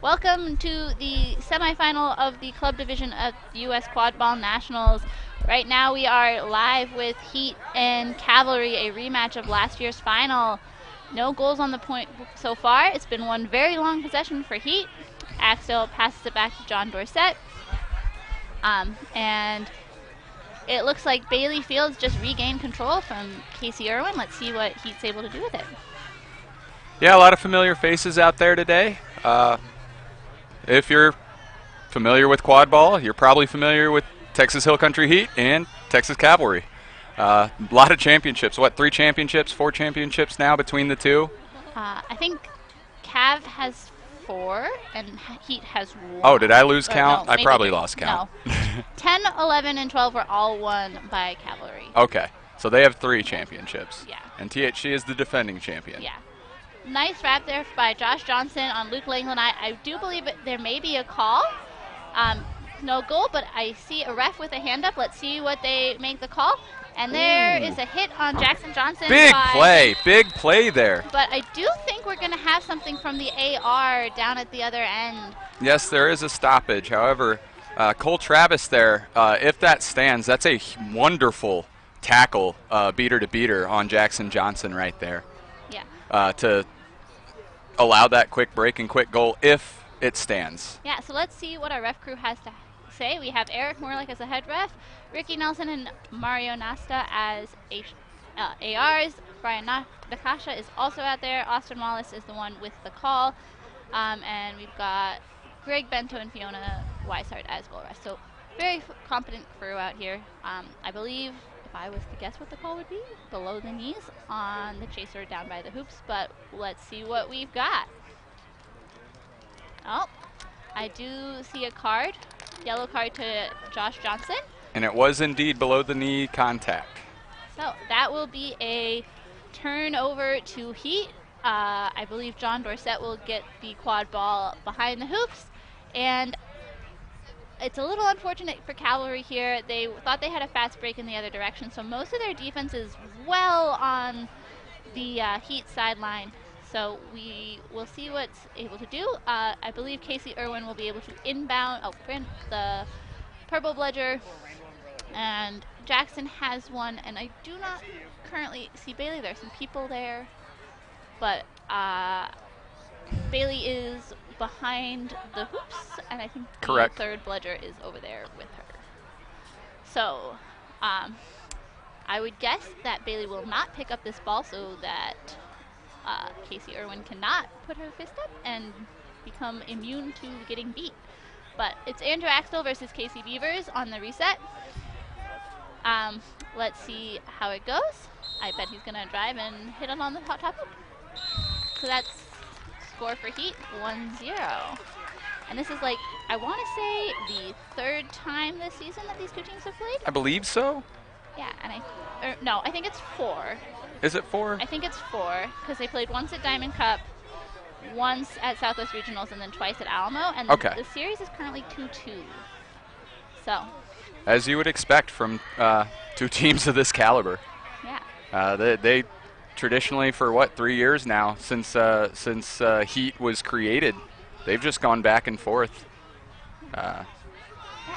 Welcome to the semifinal of the club division of US Quadball Nationals. Right now we are live with Heat and Cavalry, a rematch of last year's final. No goals on the point so far. It's been one very long possession for Heat. Axel passes it back to John Dorsett. And it looks like Bailey Fields just regained control from Casey Irwin. Let's see what Heat's able to do with it. Yeah, a lot of familiar faces out there today. If you're familiar with quad ball, you're probably familiar with Texas Hill Country Heat and Texas Cavalry. A lot of championships. What, 3 championships, 4 championships now between the two? I think Cav has 4 and Heat has 1. Oh, did I lose count? No, I probably lost count. No. 10, 11, and 12 were all won by Cavalry. Okay, so they have 3 championships. Yeah. And THC is the defending champion. Yeah. Nice wrap there by Josh Johnson on Luke Langland. I do believe there may be a call. No goal, but I see a ref with a hand up. Let's see what they make the call. And there is a hit on Jackson Johnson. Big play there. But I do think we're going to have something from the AR down at the other end. Yes, there is a stoppage. However, Cole Travis there, if that stands, that's a wonderful tackle, beater to beater on Jackson Johnson right there. Yeah. To allow that quick break and quick goal if it stands. Yeah, so let's see what our ref crew has to say. We have Eric Morlick as a head ref, Ricky Nelson and Mario Nasta as ARs. Brian Nakasha is also out there. Austin Wallace is the one with the call. And we've got Greg Bento and Fiona Weishart as goal refs. So very competent crew out here. I believe, if I was to guess what the call would be, below the knees on the chaser down by the hoops, but let's see what we've got. Oh, I do see a card, yellow card to Josh Johnson. And it was indeed below the knee contact. So that will be a turnover to Heat. I believe John Dorsett will get the quad ball behind the hoops, and it's a little unfortunate for Cavalry here. They thought they had a fast break in the other direction, so most of their defense is well on the Heat sideline. So we will see what's able to do. I believe Casey Irwin will be able to inbound, print the purple bludger, and Jackson has one, and I do not currently see Bailey. There's some people there, but Bailey is behind the hoops, and I think Correct. The third bludger is over there with her. So I would guess that Bailey will not pick up this ball so that Casey Irwin cannot put her fist up and become immune to getting beat. But it's Andrew Axtell versus Casey Beavers on the reset. Let's see how it goes. I bet he's going to drive and hit it on the top hoop. So that's score for Heat, 1-0. And this is, like, I want to say the 3rd time this season that these two teams have played. I believe so. Yeah, and no, I think it's 4. Is it 4? I think it's 4, because they played once at Diamond Cup, once at Southwest Regionals, and then twice at Alamo. And okay. The series is currently 2-2. So. As you would expect from 2 teams of this caliber. Yeah. They traditionally, for what, 3 years now, since Heat was created, they've just gone back and forth.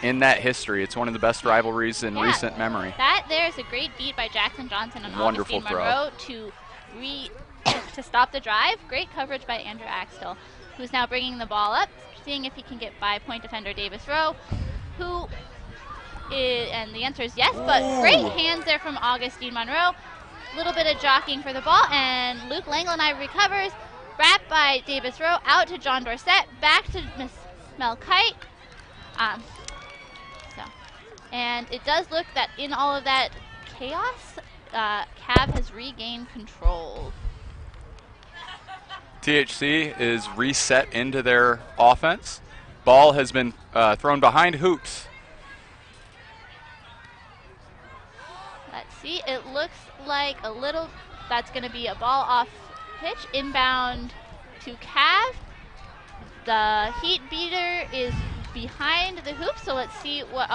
In that history, it's one of the best rivalries in recent memory. That there's a great beat by Jackson Johnson and Wonderful Augustine Monroe to stop the drive. Great coverage by Andrew Axtell, who's now bringing the ball up, seeing if he can get by point defender Davis Rowe, and the answer is yes, but great hands there from Augustine Monroe. A little bit of jockeying for the ball, and Luke Langland recovers, wrapped by Davis Rowe, out to John Dorsett, back to Miss Mel Kite. And it does look that in all of that chaos, Cav has regained control. THC is reset into their offense. Ball has been thrown behind hoops. Let's see, it looks like that's going to be a ball off pitch, inbound to Cav. The Heat beater is behind the hoop, so let's see what,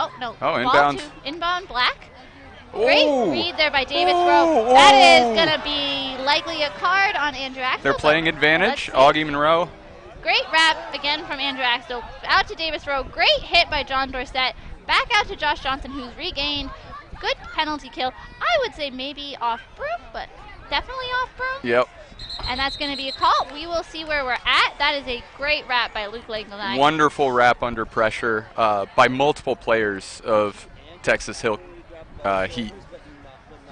inbound Black. Great read there by Davis Rowe. That is going to be likely a card on Andrew Axel. They're playing advantage. Augie Monroe Great wrap again from Andrew Axtell. Out to Davis Rowe. Great hit by John Dorsett. Back out to Josh Johnson, who's regained. Good penalty kill. I would say maybe off broom, but definitely off broom. Yep. And that's going to be a call. We will see where we're at. That is a great wrap by Luke Langlanai. Wonderful wrap under pressure by multiple players of Texas Hill Heat.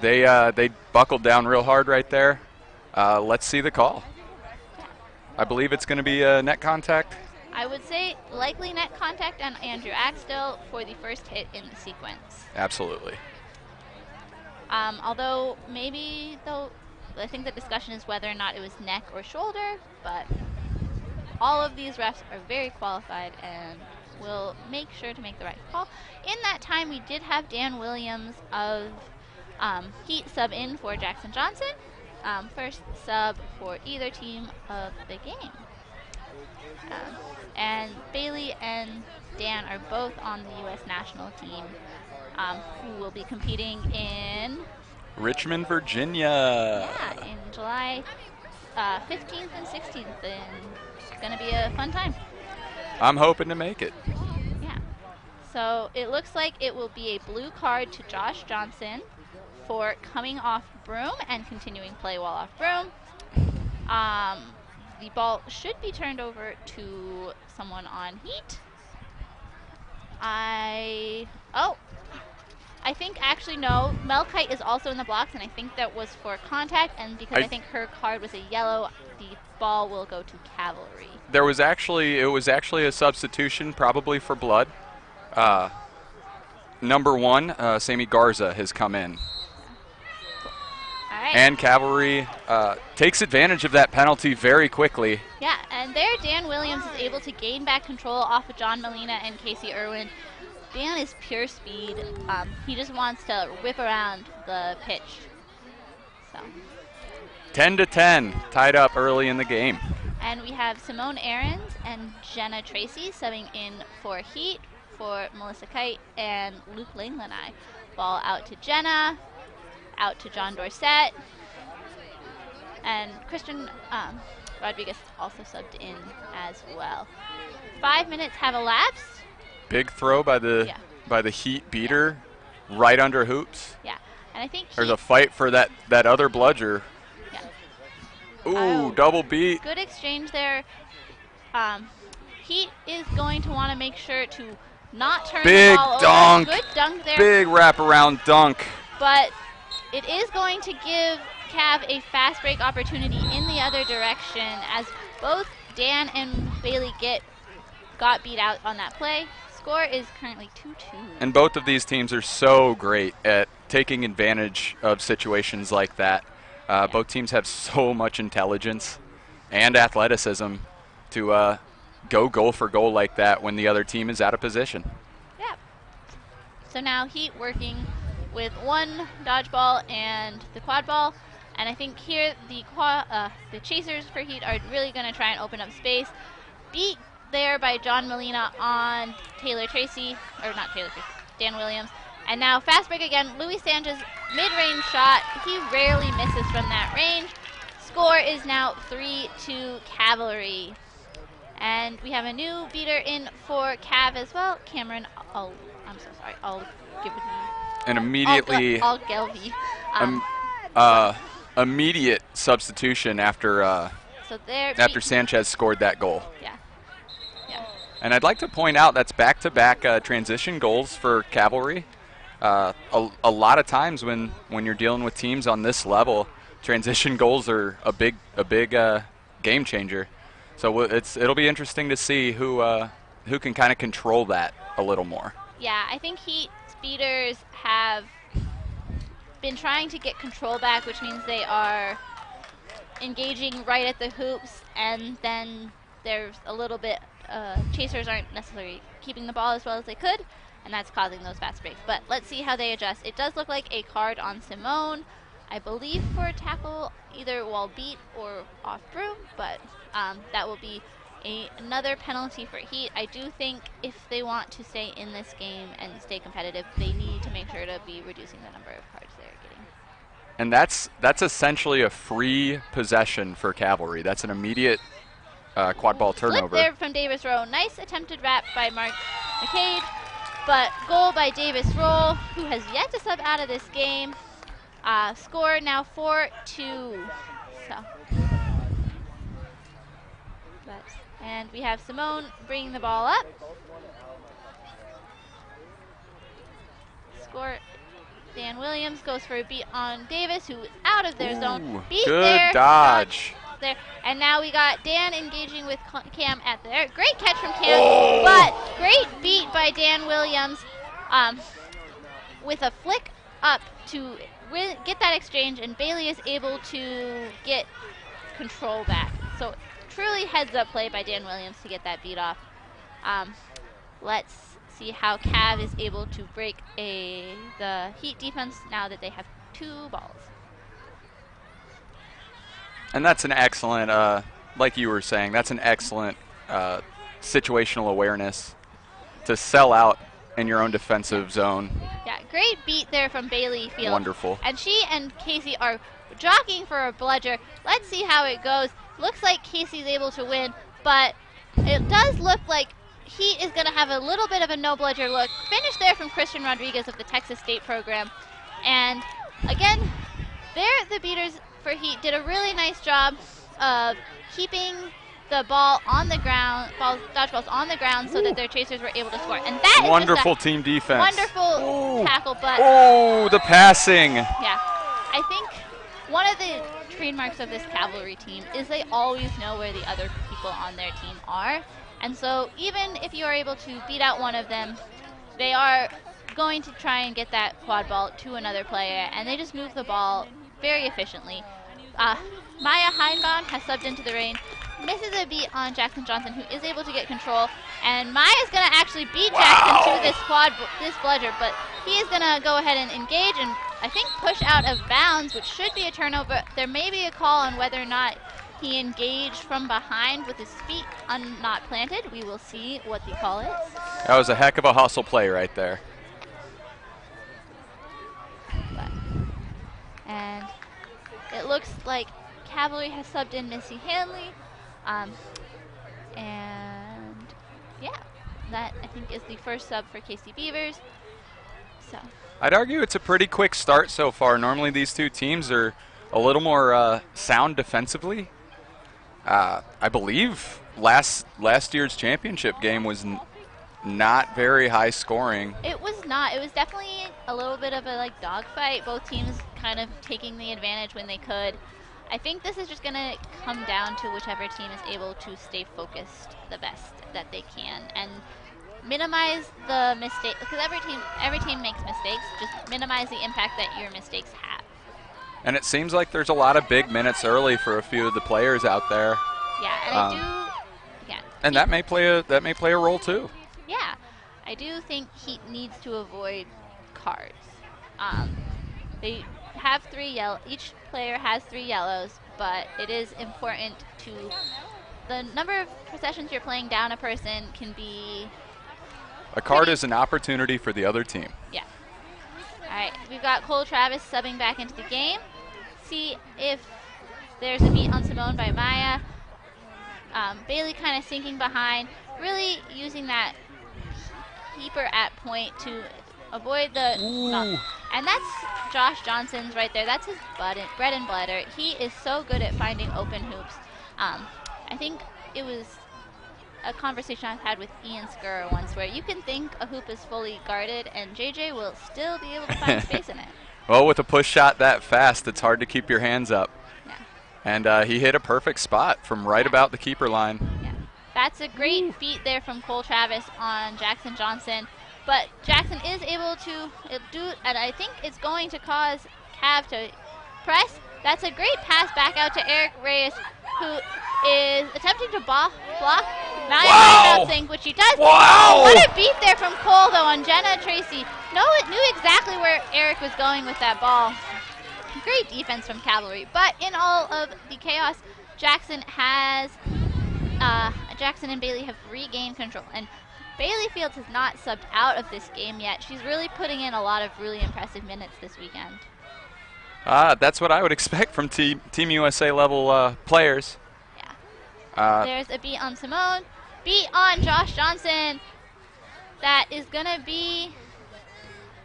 They buckled down real hard right there. Let's see the call. I believe it's going to be net contact. I would say likely net contact on Andrew Axtell for the first hit in the sequence. Absolutely. Although maybe, though, I think the discussion is whether or not it was neck or shoulder, but all of these refs are very qualified and will make sure to make the right call. In that time, we did have Dan Williams of Heat sub in for Jackson Johnson. First sub for either team of the game. And Bailey and Dan are both on the U.S. national team, who will be competing in Richmond, Virginia. Yeah, in July 15th and 16th, and it's going to be a fun time. I'm hoping to make it. Yeah. So it looks like it will be a blue card to Josh Johnson for coming off broom and continuing play while off broom. The ball should be turned over to someone on Heat. I think actually no. Melkite is also in the blocks, and I think that was for contact. And because I think her card was a yellow, the ball will go to Cavalry. It was actually a substitution, probably for blood. Number 1, Sammy Garza has come in. All right. And Cavalry takes advantage of that penalty very quickly. Yeah, and there Dan Williams is able to gain back control off of John Molina and Casey Irwin. Dan is pure speed. He just wants to whip around the pitch. So 10-10, tied up early in the game. And we have Simone Ahrens and Jenna Tracy subbing in for Heat for Melissa Kite and Luke Langlanai. Ball out to Jenna, out to John Dorsett, and Christian Rodriguez also subbed in as well. 5 minutes have elapsed. Big throw by the Heat beater, right under hoops. Yeah, and I think there's a fight for that other bludger. Yeah. Ooh, double beat. Good exchange there. Heat is going to want to make sure to not turn the ball dunk. over. Good dunk there. Big wraparound dunk. But it is going to give Cav a fast break opportunity in the other direction, as both Dan and Bailey got beat out on that play. Score is currently 2-2. And both of these teams are so great at taking advantage of situations like that. Both teams have so much intelligence and athleticism to go goal for goal like that when the other team is out of position. Yeah. So now Heat working with one dodgeball and the quad ball. And I think here the chasers for Heat are really going to try and open up space. Beat there by John Molina on Taylor Tracy, or not Taylor Tracy, Dan Williams. And now fast break again, Louis Sanchez mid-range shot. He rarely misses from that range. Score is now 3-2 Cavalry. And we have a new beater in for Cav as well, Cameron. I'm so sorry. I'll give it and immediately Gelvy. Immediate substitution after Sanchez scored that goal. Yeah. And I'd like to point out that's back-to-back transition goals for Cavalry. A lot of times when you're dealing with teams on this level, transition goals are a big game changer. So it'll be interesting to see who can kind of control that a little more. Yeah, I think Heat beaters have been trying to get control back, which means they are engaging right at the hoops, and then there's a little bit chasers aren't necessarily keeping the ball as well as they could, and that's causing those fast breaks. But let's see how they adjust. It does look like a card on Simone, I believe, for a tackle either while beat or off broom, but that will be another penalty for Heat. I do think if they want to stay in this game and stay competitive, they need to make sure to be reducing the number of cards they're getting. And that's essentially a free possession for Cavalry. That's an immediate quad ball turnover. Flip there from Davis Rowe. Nice attempted wrap by Mark McCade, but goal by Davis Rowe, who has yet to sub out of this game. Score now 4-2. So, and we have Simone bringing the ball up. Score. Dan Williams goes for a beat on Davis, who is out of their zone. Beat good there. dodge. There. And now we got Dan engaging with Cam at there. Great catch from Cam, but great beat by Dan Williams with a flick up to get that exchange, and Bailey is able to get control back. So truly heads up play by Dan Williams to get that beat off. Let's see how Cav is able to break the Heat defense now that they have 2 balls. And that's an excellent, like you were saying, that's an excellent situational awareness to sell out in your own defensive zone. Yeah, great beat there from Bailey Field. Wonderful. And she and Casey are jockeying for a bludger. Let's see how it goes. Looks like Casey's able to win, but it does look like Heat is going to have a little bit of a no bludger look. Finish there from Christian Rodriguez of the Texas State program. And again, there the beaters for Heat did a really nice job of keeping the ball on the ground, dodgeballs on the ground, so that their chasers were able to score. And that wonderful is just team defense. Wonderful tackle, but the passing. Yeah, I think one of the trademarks of this Cavalry team is they always know where the other people on their team are. And so even if you are able to beat out one of them, they are going to try and get that quad ball to another player, and they just move the ball very efficiently. Maya Heinbaum has subbed into the range, misses a beat on Jackson Johnson, who is able to get control, and Maya's going to actually beat Jackson to this bludger, but he is going to go ahead and engage and I think push out of bounds, which should be a turnover. There may be a call on whether or not he engaged from behind with his feet not planted. We will see what the call is. That was a heck of a hustle play right there. And it looks like Cavalry has subbed in Missy Hanley. And yeah, that I think is the first sub for Casey Beavers. So I'd argue it's a pretty quick start so far. Normally these two teams are a little more sound defensively. I believe last year's championship game was not very high scoring. It was not. It was definitely a little bit of a dogfight. Both teams kind of taking the advantage when they could. I think this is just going to come down to whichever team is able to stay focused the best that they can and minimize the mistake, because every team makes mistakes. Just minimize the impact that your mistakes have. And it seems like there's a lot of big minutes early for a few of the players out there. Yeah, and I do. Yeah. And that may play a role too. Yeah, I do think Heat needs to avoid cards. They have 3 yellow. Each player has 3 yellows, but it is important to the number of possessions you're playing down a person can be. A card is an opportunity for the other team. Yeah. All right, we've got Cole Travis subbing back into the game. See if there's a beat on Simone by Maya. Bailey kind of sinking behind, really using that keeper at point to avoid the. And that's Josh Johnson's right there. That's his bread and butter. He is so good at finding open hoops. I think it was a conversation I've had with Ian Skurr once where you can think a hoop is fully guarded and JJ will still be able to find space in it. Well, with a push shot that fast, it's hard to keep your hands up. Yeah. And he hit a perfect spot from right about the keeper line. Yeah. That's a great beat there from Cole Travis on Jackson Johnson. But Jackson is able to do it, and I think it's going to cause Cav to press. That's a great pass back out to Eric Reyes, who is attempting to block. Now wow. Sync, which he does. Wow. What a beat there from Cole, though, on Jenna Tracy. Knew exactly where Eric was going with that ball. Great defense from Cavalry. But in all of the chaos, Jackson and Bailey have regained control. And Bailey Fields has not subbed out of this game yet. She's really putting in a lot of really impressive minutes this weekend. That's what I would expect from Team USA level players. Yeah. There's a beat on Simone. Beat on Josh Johnson. That is going to be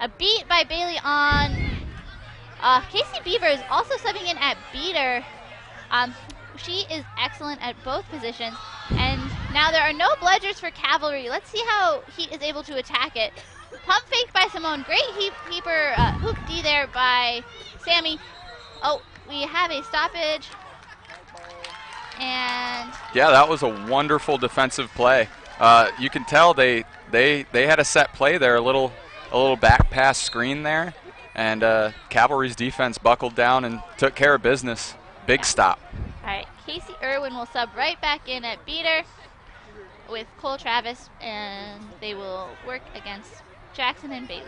a beat by Bailey on Casey Beaver is also subbing in at beater. She is excellent at both positions. And now there are no bludgers for Cavalry. Let's see how Heat is able to attack it. Pump fake by Simone. Great hoop D there by Sammy. Oh, we have a stoppage. And yeah, that was a wonderful defensive play. You can tell they had a set play there, a little back pass screen there, and Cavalry's defense buckled down and took care of business. Big stop. All right, Casey Irwin will sub right back in at beater with Cole Travis, and they will work against Jackson and Bailey.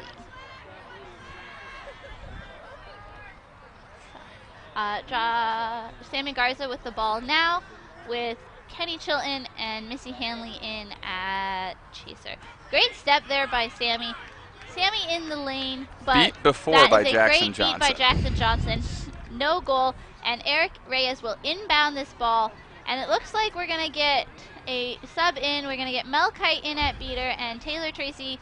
Sammy Garza with the ball now, with Kenny Chilton and Missy Hanley in at chaser. Great step there by Sammy. Sammy in the lane, but beat before that by is a Jackson great Johnson. beat by Jackson Johnson. No goal, and Eric Reyes will inbound this ball, and it looks like we're going to get a sub in. We're going to get Mel Kite in at beater, and Taylor Tracy,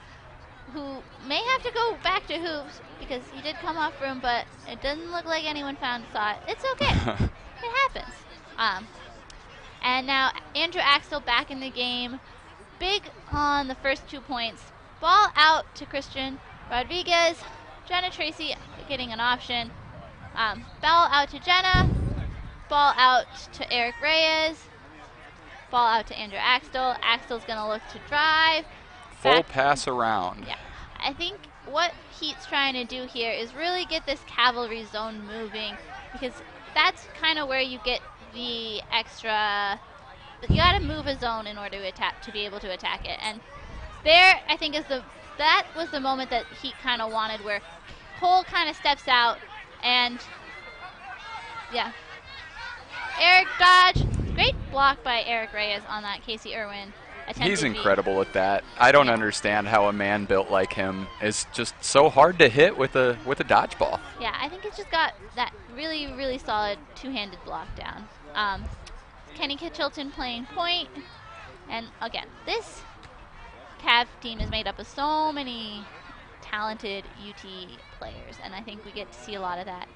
who may have to go back to hoops because he did come off room, but it doesn't look like anyone saw it. It's okay. It happens. And now Andrew Axtell back in the game. Big on the first 2 points. Ball out to Christian Rodriguez. Jenna Tracy getting an option. Ball out to Jenna. Ball out to Eric Reyes. Ball out to Andrew Axtell. Axtell's going to look to drive. Full pass around. Yeah. I think what Heat's trying to do here is really get this Cavalry zone moving, because that's kind of where you get the extra. You got to move a zone in order to be able to attack it. And there, I think, that was the moment that Heat kind of wanted, where Cole kind of steps out, and yeah. Eric dodge. Great block by Eric Reyes on that Casey Irwin. He's incredible at that. I don't understand how a man built like him is just so hard to hit with a dodgeball. Yeah, I think it's just got that really, really solid two-handed block down. Kenny Chilton playing point. And again, this Cav team is made up of so many talented UT players, and I think we get to see a lot of that.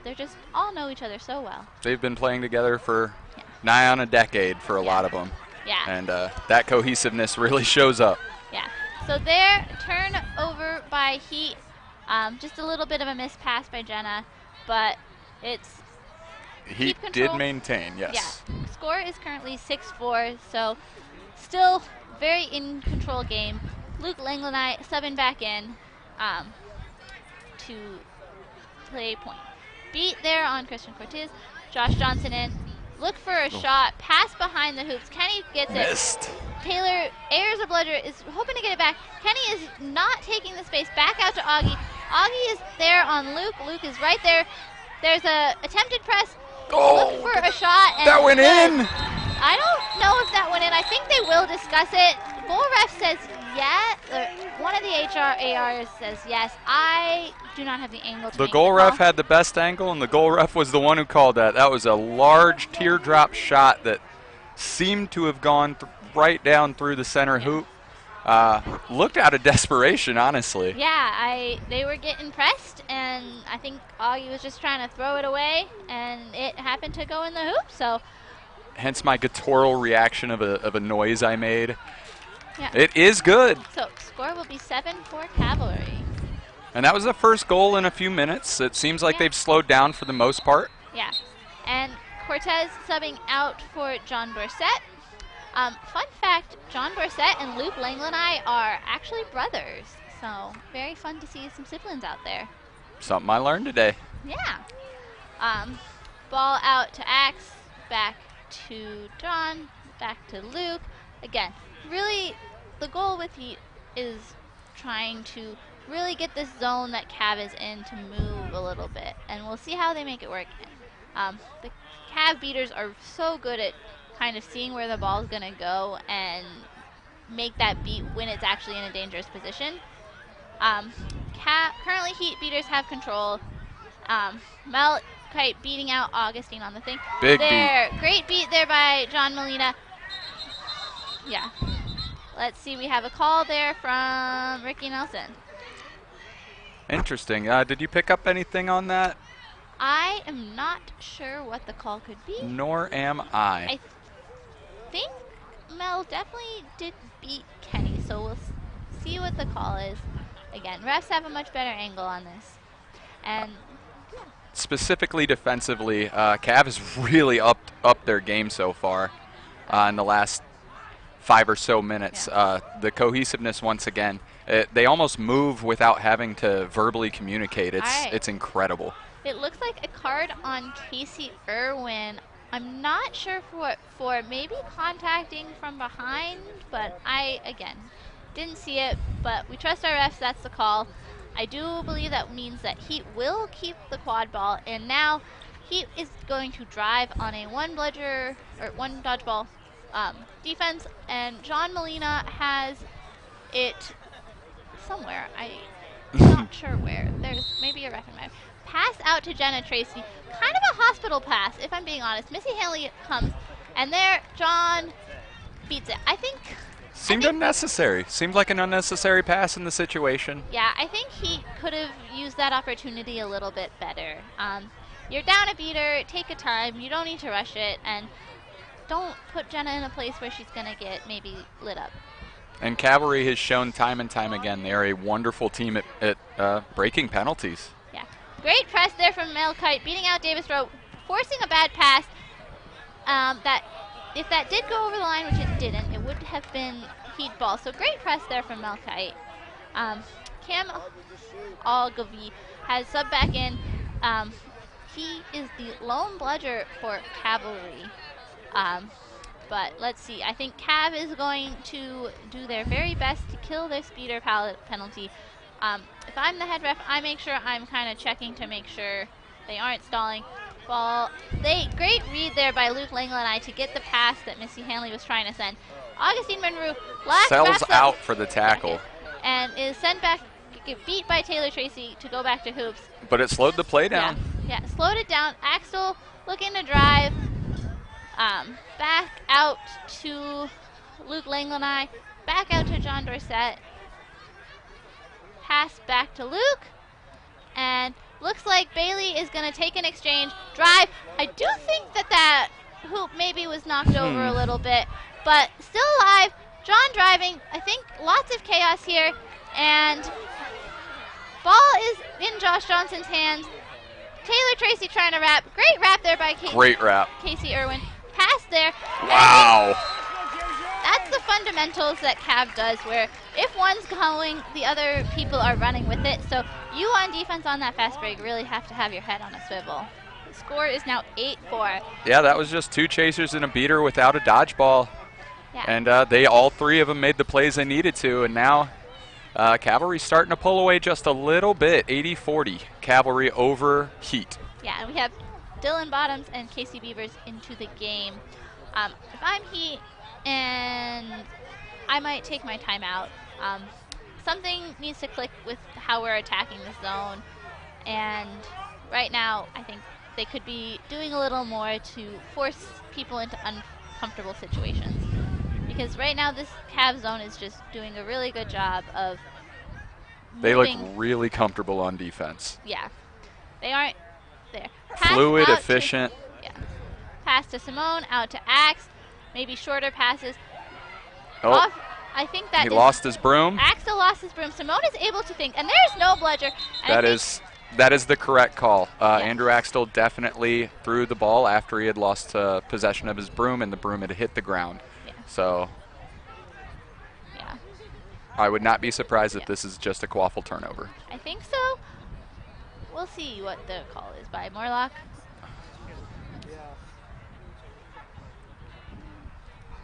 They're just all know each other so well. They've been playing together for nigh on a decade for a lot of them. Yeah. And that cohesiveness really shows up. Yeah. So there, turnover by Heat. Just a little bit of a missed pass by Jenna, but it's Heat did maintain, yes. Yeah. Score is currently 6-4, so still very in control game. Luke Langlanai subbing back in to play point. Beat there on Christian Cortez. Josh Johnson in. Look for a shot. Pass behind the hoops. Kenny gets Missed. it. Taylor airs a bludger, is hoping to get it back. Kenny is not taking the space. Back out to Augie. Augie is there on Luke. Luke is right there. There's a attempted press. Look for a shot. And that went in. I don't know if that went in. I think they will discuss it. Goal ref says yes. One of the HRARs says yes. I do not have the angle to The make goal the ref call. had the best angle, and the goal ref was the one who called that. That was a large teardrop shot that seemed to have gone right down through the center hoop. Looked out of desperation, honestly. Yeah, they were getting pressed, and I think Augie was just trying to throw it away, and it happened to go in the hoop. So, hence my guttural reaction of a noise I made. yeah. It is good. So score will be 7-4 Cavalry. And that was the first goal in a few minutes. It seems like they've slowed down for the most part. Yeah, and Cortez subbing out for John Dorsett. Fun fact, John Dorsett and Luke Langlanai are actually brothers. So very fun to see some siblings out there. Something I learned today. Yeah. Ball out to Axe, back to John, back to Luke. Again, really the goal with Heat is trying to really get this zone that Cav is in to move a little bit. And we'll see how they make it work. The Cav beaters are so good at kind of seeing where the ball is going to go and make that beat when it's actually in a dangerous position. Currently Heat beaters have control. Mel Kite beating out Augustine on the thing. Big there. Great beat there by John Molina. Yeah. Let's see, we have a call there from Ricky Nelson. Interesting. Did you pick up anything on that? I am not sure what the call could be. Nor am I. I think Mel definitely did beat Kenny, so we'll see what the call is. Again, refs have a much better angle on this. And yeah. Specifically defensively, Cav has really upped their game so far in the last 5 or so minutes. Yeah. The cohesiveness, once again, they almost move without having to verbally communicate. It's incredible. It looks like a card on Casey Irwin. I'm not sure for maybe contacting from behind, but I, again, didn't see it. But we trust our refs, that's the call. I do believe that means that Heat will keep the quad ball, and now Heat is going to drive on a one dodgeball defense, and John Molina has it somewhere. I'm not sure where. There's maybe a ref in my pass out to Jenna Tracy. Kind of a hospital pass, if I'm being honest. Missy Hanley comes, and there John beats it. I think seemed unnecessary. Seemed like an unnecessary pass in the situation. Yeah, I think he could have used that opportunity a little bit better. You're down a beater, take a time. You don't need to rush it, and don't put Jenna in a place where she's going to get maybe lit up. And Cavalry has shown time and time again they are a wonderful team at breaking penalties. Yeah. Great press there from Mel Kite, beating out Davis Rowe, forcing a bad pass. That if that did go over the line, which it didn't, it would have been Heat ball. So great press there from Mel Kite. Cam Algavi has subbed back in. He is the lone bludger for Cavalry. But let's see. I think Cav is going to do their very best to kill this speeder penalty. If I'm the head ref, I make sure I'm kind of checking to make sure they aren't stalling. Ball. Great read there by Luke Langland to get the pass that Missy Hanley was trying to send. Augustine Monroe sells out for the tackle. And is sent back, get beat by Taylor Tracy to go back to hoops. But it slowed the play down. Yeah, slowed it down. Axel looking to drive. Back out to Luke Langland, back out to John Dorsett. Pass back to Luke. And looks like Bailey is going to take an exchange. Drive. I do think that hoop maybe was knocked over a little bit, but still alive. John driving. I think lots of chaos here. And ball is in Josh Johnson's hands. Taylor Tracy trying to wrap. Great wrap there by Casey Irwin. Pass there. Wow. That's the fundamentals that Cav does, where if one's going, the other people are running with it. So you on defense on that fast break really have to have your head on a swivel. The score is now 8-4. Yeah, that was just two chasers and a beater without a dodgeball. Yeah. And all three of them made the plays they needed to, and now Cavalry's starting to pull away just a little bit. 80-40, Cavalry over Heat. Yeah, and we have Dylan Bottoms and Casey Beavers into the game. If I'm Heat, and I might take my time out. Something needs to click with how we're attacking the zone, and right now I think they could be doing a little more to force people into uncomfortable situations. Because right now this Cav zone is just doing a really good job of They look really comfortable on defense. Yeah. They aren't there. Fluid, efficient. Pass to Simone, out to Axe. Maybe shorter passes. Oh, I think that he lost his broom. Axel lost his broom. Simone is able to think, and there's no bludger. That is the correct call. Andrew Axtell definitely threw the ball after he had lost possession of his broom, and the broom had hit the ground. Yeah. So I would not be surprised if this is just a quaffle turnover. I think so. We'll see what the call is by Morlock.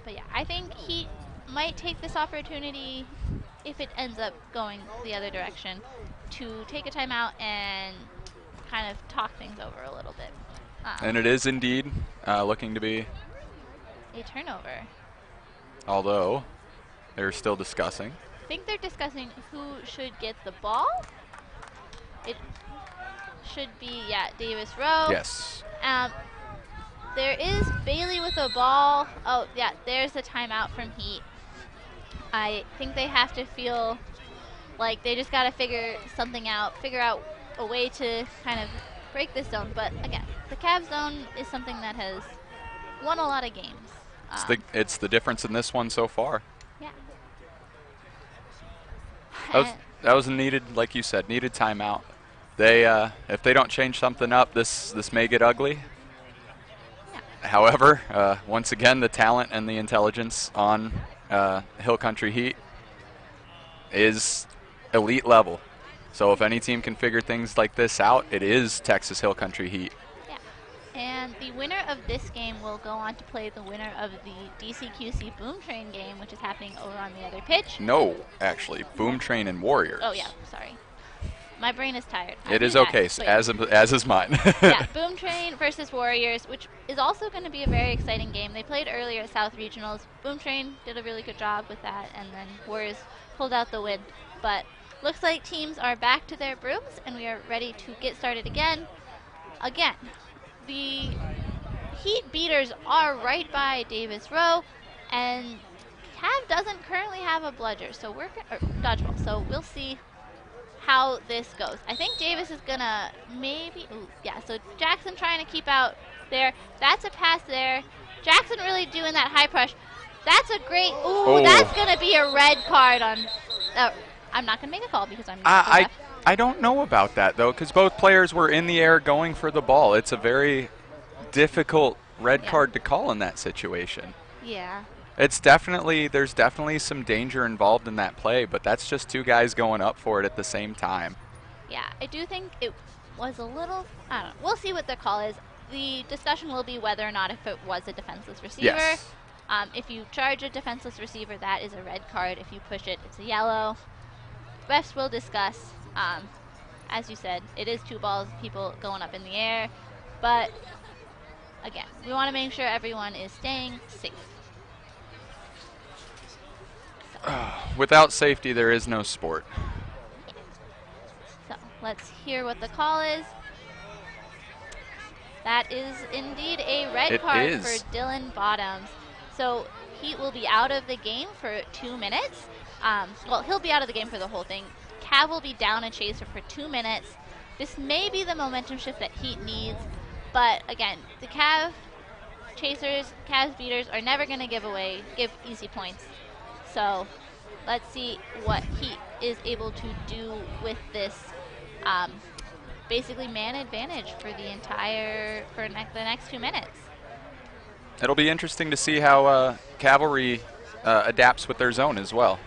But yeah, I think he might take this opportunity, if it ends up going the other direction, to take a timeout and kind of talk things over a little bit. And it is indeed looking to be a turnover. Although they're still discussing. I think they're discussing who should get the ball. It should be, Davis Rowe. Yes. There is Bailey with a ball. Oh, yeah, there's a timeout from Heat. I think they have to feel like they just got to figure something out, figure out a way to kind of break this zone. But again, the Cavs zone is something that has won a lot of games. It's the difference in this one so far. Yeah. That was a needed, like you said, needed timeout. They if they don't change something up, this may get ugly. Yeah. However, once again, the talent and the intelligence on Hill Country Heat is elite level. So if any team can figure things like this out, it is Texas Hill Country Heat. Yeah. And the winner of this game will go on to play the winner of the DCQC Boom Train game, which is happening over on the other pitch. No, actually, Boom Train and Warriors. Oh, yeah, sorry. My brain is tired. It is okay, as is mine. Yeah, Boom Train versus Warriors, which is also going to be a very exciting game. They played earlier at South Regionals. Boom Train did a really good job with that, and then Warriors pulled out the win. But looks like teams are back to their brooms, and we are ready to get started again. Again, the Heat beaters are right by Davis Rowe, and Cav doesn't currently have a bludger, so or dodgeball. So we'll see how this goes. I think Davis is gonna maybe, so Jackson trying to keep out there. That's a pass there. Jackson really doing that high push. That's a great, that's gonna be a red card on, I'm not gonna make a call because I'm not I don't know about that though, because both players were in the air going for the ball. It's a very difficult red card to call in that situation. Yeah. There's definitely some danger involved in that play, but that's just two guys going up for it at the same time. Yeah, I do think it was a little, I don't know. We'll see what the call is. The discussion will be whether or not if it was a defenseless receiver. Yes. If you charge a defenseless receiver, that is a red card. If you push it, it's a yellow. Refs will discuss. As you said, it is two balls, people going up in the air. But, again, we want to make sure everyone is staying safe. Without safety, there is no sport. So let's hear what the call is. That is indeed a red card for Dylan Bottoms. So Heat will be out of the game for 2 minutes. Well, he'll be out of the game for the whole thing. Cav will be down a chaser for 2 minutes. This may be the momentum shift that Heat needs, but again, the Cavs beaters are never going to give easy points. So let's see what Heat is able to do with this basically man advantage for the next 2 minutes. It'll be interesting to see how Cavalry adapts with their zone as well,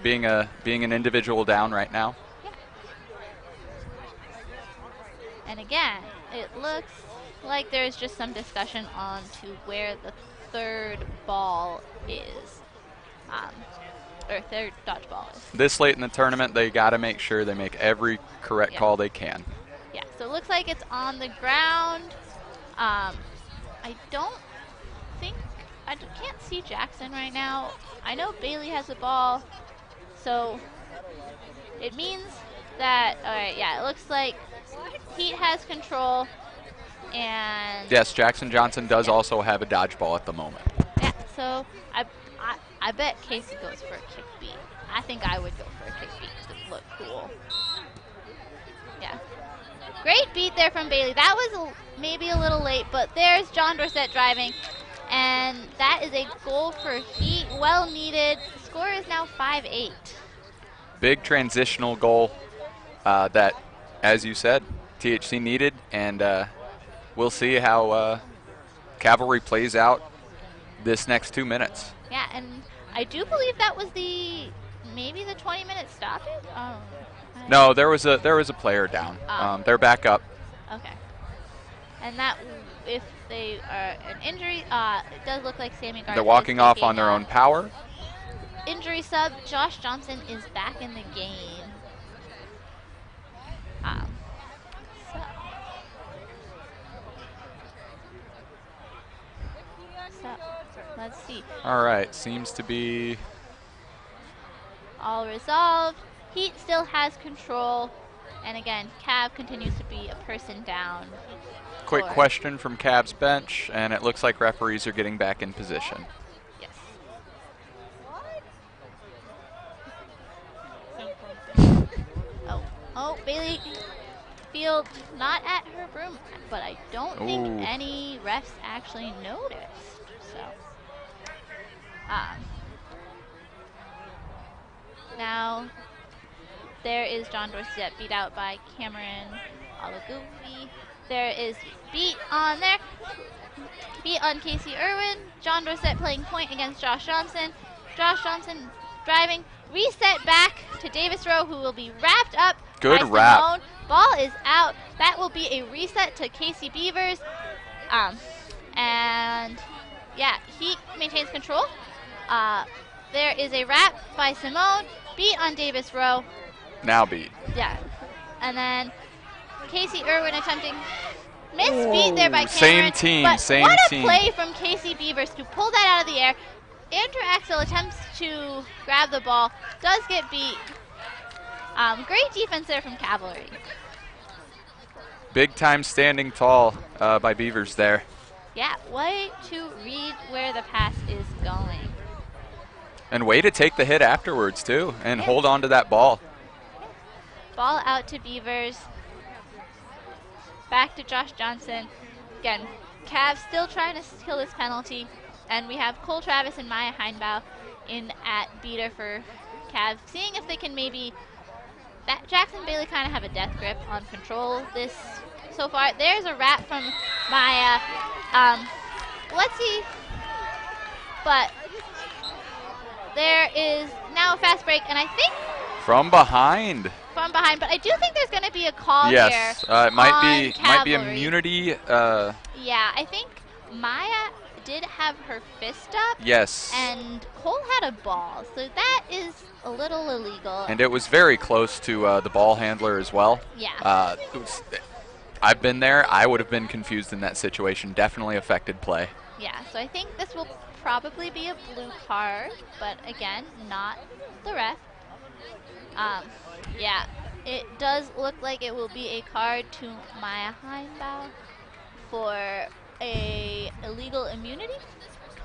being an individual down right now. Yeah. And again, it looks like there's just some discussion on to where the third ball is. Or third dodgeball is. This late in the tournament, they got to make sure they make every correct call they can. Yeah, so it looks like it's on the ground. I can't see Jackson right now. I know Bailey has the ball, so it means that, it looks like Heat has control, and... Yes, Jackson Johnson does also have a dodgeball at the moment. Yeah, so I bet Casey goes for a kick beat. I think I would go for a kick beat because it looked cool. Yeah. Great beat there from Bailey. That was maybe a little late, but there's John Dorsett driving. And that is a goal for Heat. Well needed. The score is now 5-8. Big transitional goal that, as you said, THC needed. And we'll see how Cavalry plays out this next 2 minutes. Yeah, and I do believe that was maybe the 20-minute stoppage. No, there was a player down. They're back up. Okay. And that, if they are an injury, it does look like Sammy Garza. They're walking off on their own power. Injury sub, Josh Johnson is back in the game. So, let's see. All right, seems to be all resolved. Heat still has control. And again, Cav continues to be a person down. Quick question from Cav's bench, and it looks like referees are getting back in position. Yes. Oh, Bailey Field not at her broom, but I don't think any refs actually noticed. So, now there is John Dorsett beat out by Cameron Alagovi. There is beat on there. Beat on Casey Irwin. John Dorsett playing point against Josh Johnson. Josh Johnson driving. Reset back to Davis Rowe, who will be wrapped up. Good by wrap. Simone. Ball is out. That will be a reset to Casey Beavers. And yeah, he maintains control. There is a wrap by Simone. Beat on Davis Rowe. Now beat. Yeah. And then Casey Irwin attempting miss beat there by Cameron. Same team, but same what a team. play from Casey Beavers to pull that out of the air. Andrew Axel attempts to grab the ball, does get beat. Great defense there from Cavalry. Big time standing tall by Beavers there. Yeah, way to read where the pass is going. And way to take the hit afterwards too, and hold on to that ball. Ball out to Beavers. Back to Josh Johnson. Again, Cavs still trying to kill this penalty. And we have Cole Travis and Maya Heinbau in at beater for Cavs, seeing if they can maybe. Jackson Bailey kind of have a death grip on control this so far. There's a wrap from Maya. Let's see. But there is now a fast break, and I think from behind. But I do think there's going to be a call yes, here. It might be immunity. Yeah, I think Maya did have her fist up. Yes. And Cole had a ball, so that is a little illegal. And it was very close to the ball handler as well. Yeah. I've been there. I would have been confused in that situation. Definitely affected play. Yeah, so I think this will probably be a blue card, but again, not the ref. Yeah, it does look like it will be a card to Maya Heinbau for a illegal immunity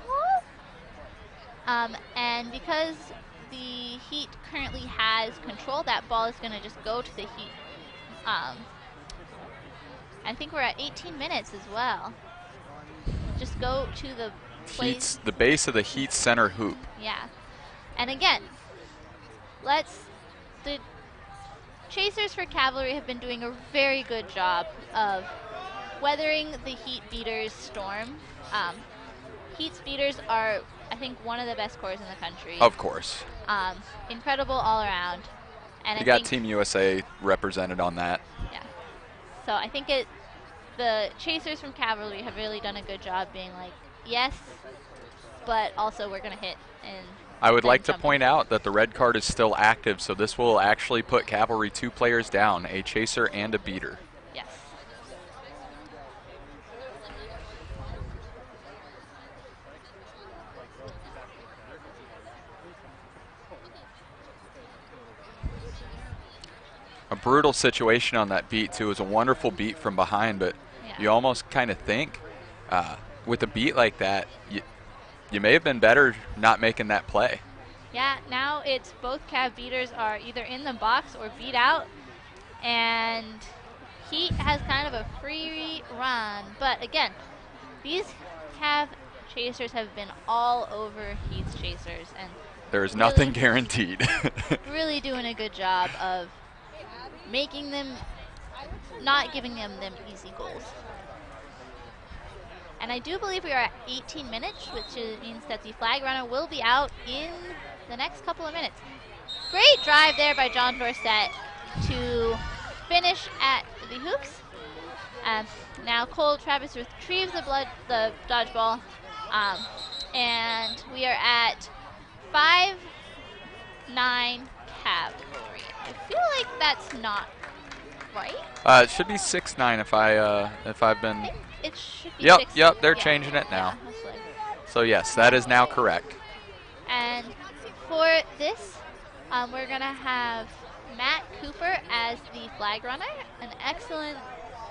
call. And because the Heat currently has control, that ball is going to just go to the Heat. I think we're at 18 minutes as well. Just go to the place. The base of the Heat center hoop. Yeah. And again, the chasers for Cavalry have been doing a very good job of weathering the Heat beaters' storm. Heat's beaters are, I think, one of the best cores in the country. Of course. Incredible all around. And you got Team USA represented on that. Yeah. So I think the chasers from Cavalry have really done a good job being like, yes, but also we're going to hit. And I would like to point out that the red card is still active, so this will actually put Cavalry 2 players down, a chaser and a beater. Yes. A brutal situation on that beat, too. It was a wonderful beat from behind, but you almost kind of think with a beat like that, you may have been better not making that play. Yeah, now it's both Cav beaters are either in the box or beat out, and Heat has kind of a free run. But again, these Cav chasers have been all over Heat's chasers, and there's nothing guaranteed. Really doing a good job of making them, not giving them easy goals. And I do believe we are at 18 minutes, which means that the flag runner will be out in the next couple of minutes. Great drive there by John Dorsett to finish at the hoops. Now Cole Travis retrieves the dodgeball, and we are at 5-9 Cavalry. I feel like that's not right. It should be 6-9 if I've been. It should be Yep, they're changing it now. Yeah, so yes, that is now correct. And for this, we're gonna have Matt Cooper as the flag runner, an excellent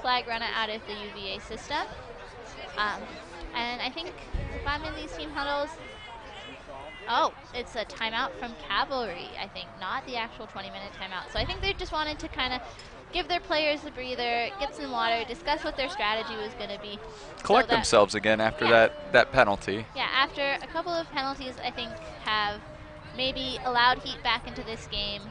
flag runner out of the UVA system. And I think if I'm in these team huddles, oh, it's a timeout from Cavalry, I think, not the actual 20-minute timeout. So I think they just wanted to kind of give their players a breather, get some water, discuss what their strategy was going to be. Collect themselves again after that penalty. Yeah, after a couple of penalties, I think have maybe allowed Heat back into this game,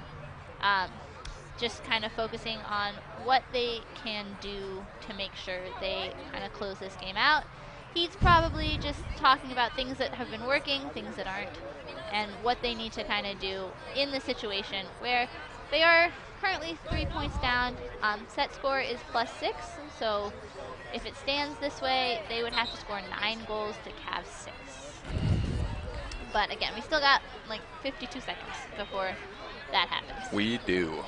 just kind of focusing on what they can do to make sure they kind of close this game out. Heat's probably just talking about things that have been working, things that aren't, and what they need to kind of do in the situation where they are currently 3 points down. Set score is +6, so if it stands this way, they would have to score 9 goals to Cavs 6. But again, we still got like 52 seconds before that happens. We do.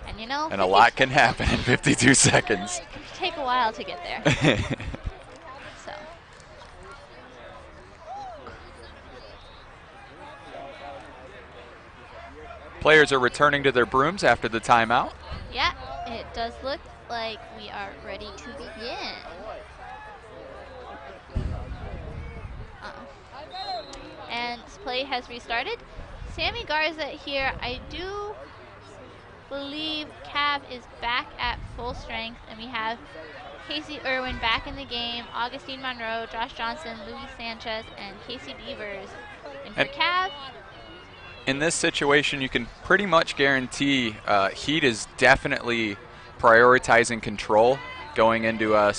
And you know, and a lot can happen in 52 seconds. It can take a while to get there. So. Players are returning to their brooms after the timeout. Yeah, it does look like we are ready to begin. And play has restarted. Sammy Garza here. I do believe Cav is back at full strength, and we have Casey Irwin back in the game, Augustine Monroe, Josh Johnson, Luis Sanchez, and Casey Beavers. And for Cav, in this situation, you can pretty much guarantee Heat is definitely prioritizing control going into a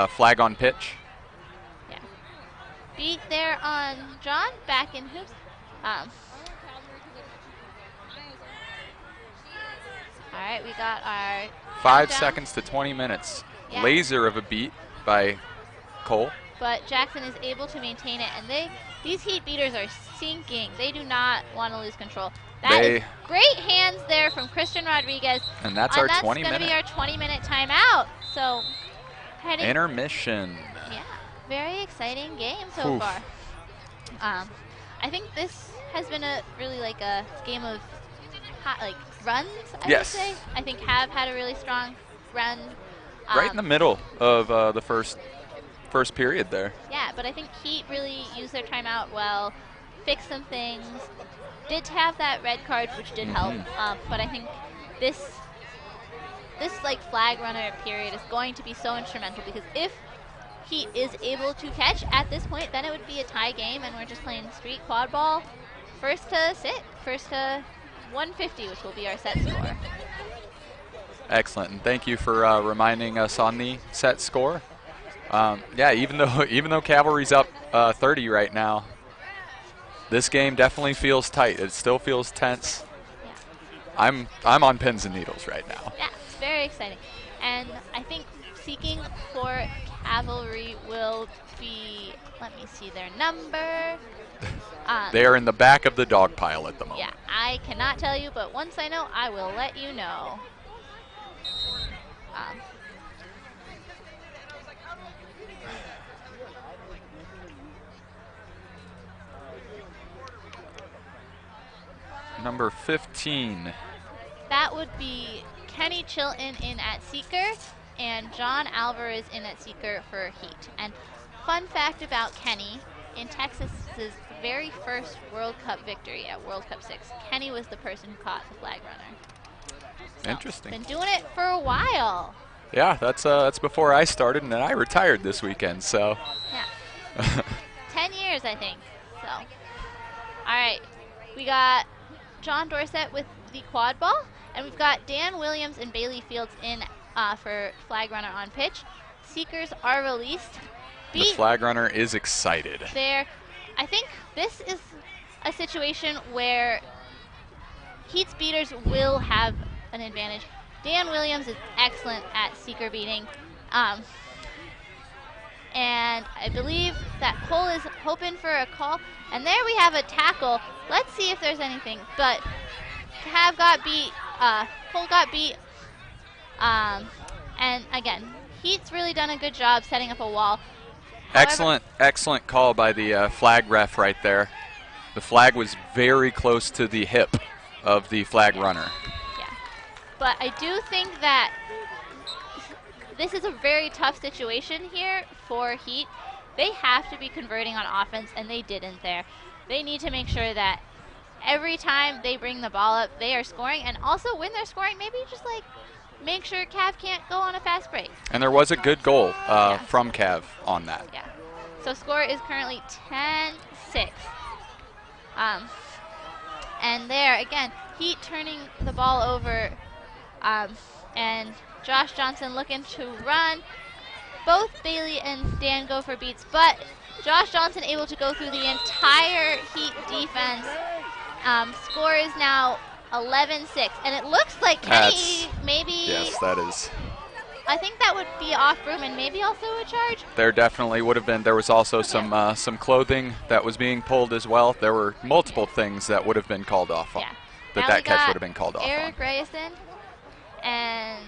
flag on pitch. Yeah. Beat there on John, back in hoops. All right, we got our 5 countdown. seconds to 20 minutes. Yeah. Laser of a beat by Cole. But Jackson is able to maintain it, and these Heat beaters are sinking. They do not want to lose control. That is great hands there from Christian Rodriguez. And that's our 20-minute. That's going to be our 20-minute timeout. So intermission. Yeah, very exciting game so far. I think this has been a really like a game of runs, I would say. I think Cav had a really strong run. Right in the middle of the first period there. Yeah, but I think Heat really used their timeout well, fixed some things, did have that red card, which did help. But I think this like flag runner period is going to be so instrumental, because if Heat is able to catch at this point, then it would be a tie game, and we're just playing street quad ball. First to sit, first to 150, which will be our set score. Excellent, and thank you for reminding us on the set score. Yeah, even though Cavalry's up 30 right now, this game definitely feels tight. It still feels tense. Yeah. I'm on pins and needles right now. Yeah, it's very exciting, and I think seeking for Cavalry will be. Let me see their number. They are in the back of the dog pile at the moment. Yeah, I cannot tell you, but once I know, I will let you know. Number 15. That would be Kenny Chilton in at Seeker and John Alvarez in at Seeker for Heat. And fun fact about Kenny, in Texas's very first World Cup victory at World Cup 6, Kenny was the person who caught the flag runner. So, interesting. Been doing it for a while. Yeah, that's before I started, and then I retired this weekend. So. Yeah. 10 years, I think. So. All right, we got John Dorsett with the quad ball, and we've got Dan Williams and Bailey Fields in for flag runner on pitch. Seekers are released. The flag runner is excited. I think this is a situation where Heat's beaters will have an advantage. Dan Williams is excellent at Seeker beating. And I believe that Cole is hoping for a call. And there we have a tackle. Let's see if there's anything. But Cav got beat. Cole got beat. And again, Heat's really done a good job setting up a wall. However, excellent call by the flag ref right there. The flag was very close to the hip of the flag runner. Yeah. But I do think that this is a very tough situation here for Heat. They have to be converting on offense, and they didn't there. They need to make sure that every time they bring the ball up, they are scoring. And also, when they're scoring, maybe just like make sure Cav can't go on a fast break. And there was a good goal from Cav on that. Yeah. So score is currently 10-6. And there, again, Heat turning the ball over. And Josh Johnson looking to run. Both Bailey and Dan go for beats, but Josh Johnson able to go through the entire Heat defense. Score is now 11-6, and it looks like Kenny maybe. Yes, that is. I think that would be off broom and maybe also a charge. There definitely would have been. There was also some clothing that was being pulled as well. There were multiple things that would have been called off on. That catch would have been called off on. Eric Grayson, and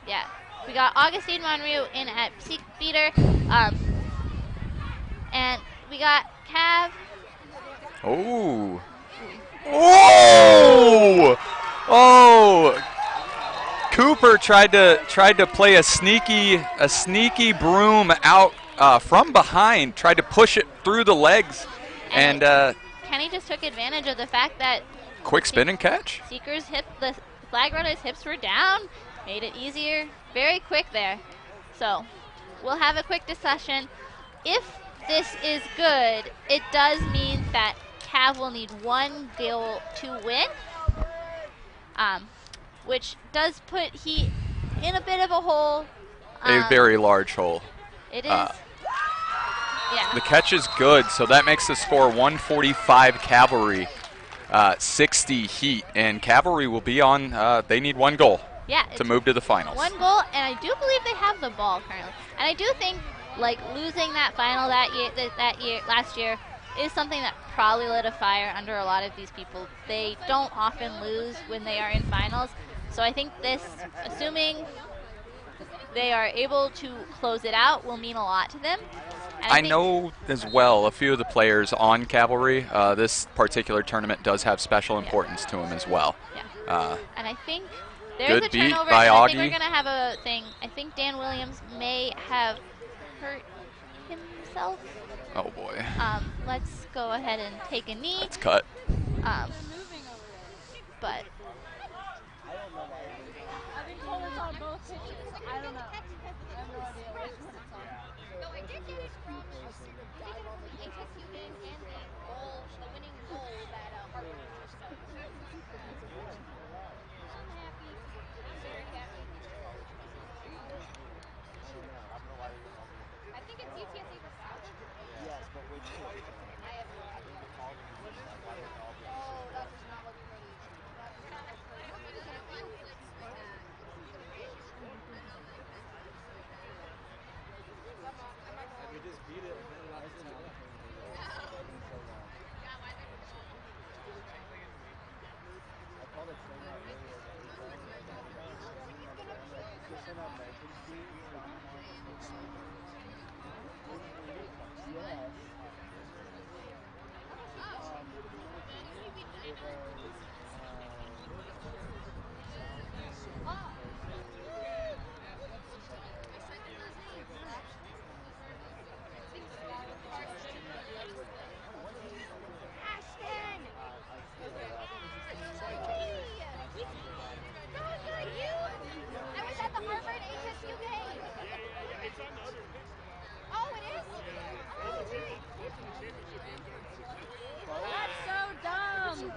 yeah, we got Augustine Monroe in at Seek Beater, and we got Cav. Oh. Oh! Oh! Cooper tried to play a sneaky broom out from behind, tried to push it through the legs, and Kenny just took advantage of the fact that quick spin and catch. Seeker's the flag runner's hips were down, made it easier, very quick there. So we'll have a quick discussion. If this is good, it does mean that Cav will need one goal to win, which does put Heat in a bit of a hole. A very large hole. It is. Yeah. The catch is good, so that makes the score 145 Cavalry, 60 Heat, and Cavalry will be on. They need one goal. Yeah, to move to the finals. One goal, and I do believe they have the ball currently. And I do think like losing that final last year is something that probably lit a fire under a lot of these people. They don't often lose when they are in finals. So I think this, assuming they are able to close it out, will mean a lot to them. And I know as well a few of the players on Cavalry. This particular tournament does have special importance to them as well. Yeah. And I think there's a turnover. By and I think Augie. we're going to have a thing. I think Dan Williams may have hurt himself. Oh boy. Let's go ahead and take a knee. Let's cut. But I've been told it's on both pitches. I don't know. I have no idea which one it's on. no, I did get it from the HSU game and the winning goal that Harvard just got. I'm happy. I'm very happy. I think it's UTSA for South. Yes, but which two? I have no idea. Oh, that does not look pretty. We just beat it last time. I called it train out earlier. Just send out emergency. Yes. That's so dumb.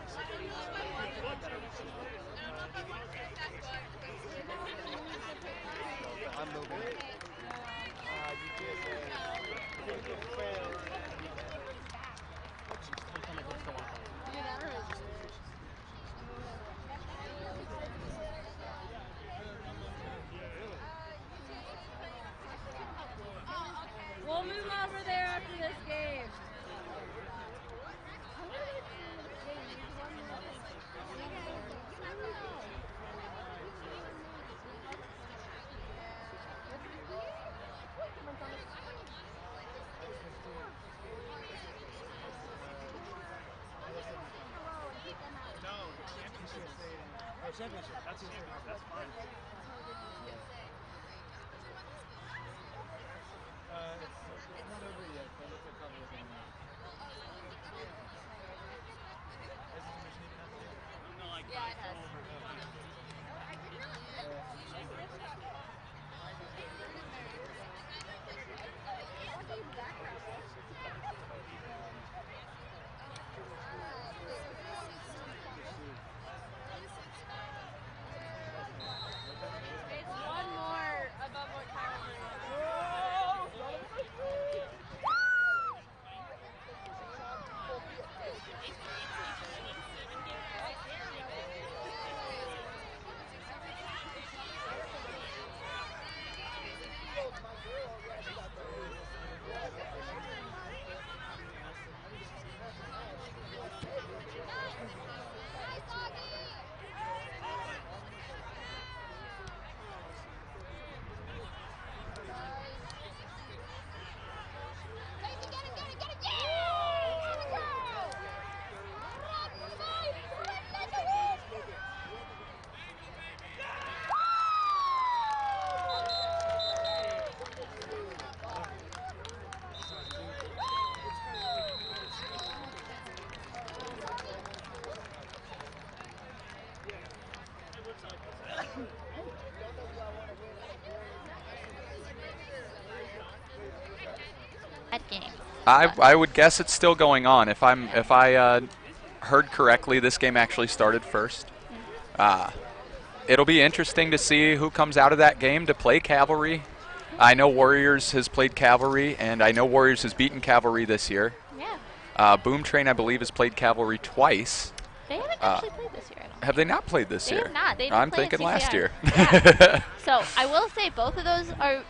championship. That's fine. It's not over yet, but it's a couple of things. It's one more above what Cavalry That game. I would guess it's still going on. If I heard correctly, this game actually started first. It'll be interesting to see who comes out of that game to play Cavalry. I know Warriors has played Cavalry, and I know Warriors has beaten Cavalry this year. Yeah. Boom Train, I believe, has played Cavalry twice. They haven't actually played this year, I don't Have they not played this They year? have not. They didn't I'm play at thinking last CCI. year. Yeah. So I will say both of those are,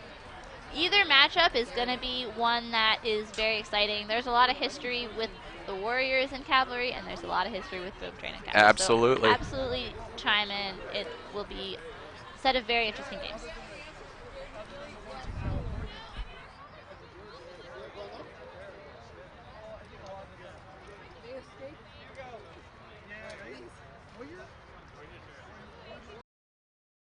either matchup is going to be one that is very exciting. There's a lot of history with the Warriors and Cavalry, and there's a lot of history with Boom Train and Cavalry. Absolutely. So absolutely chime in. It will be a set of very interesting games.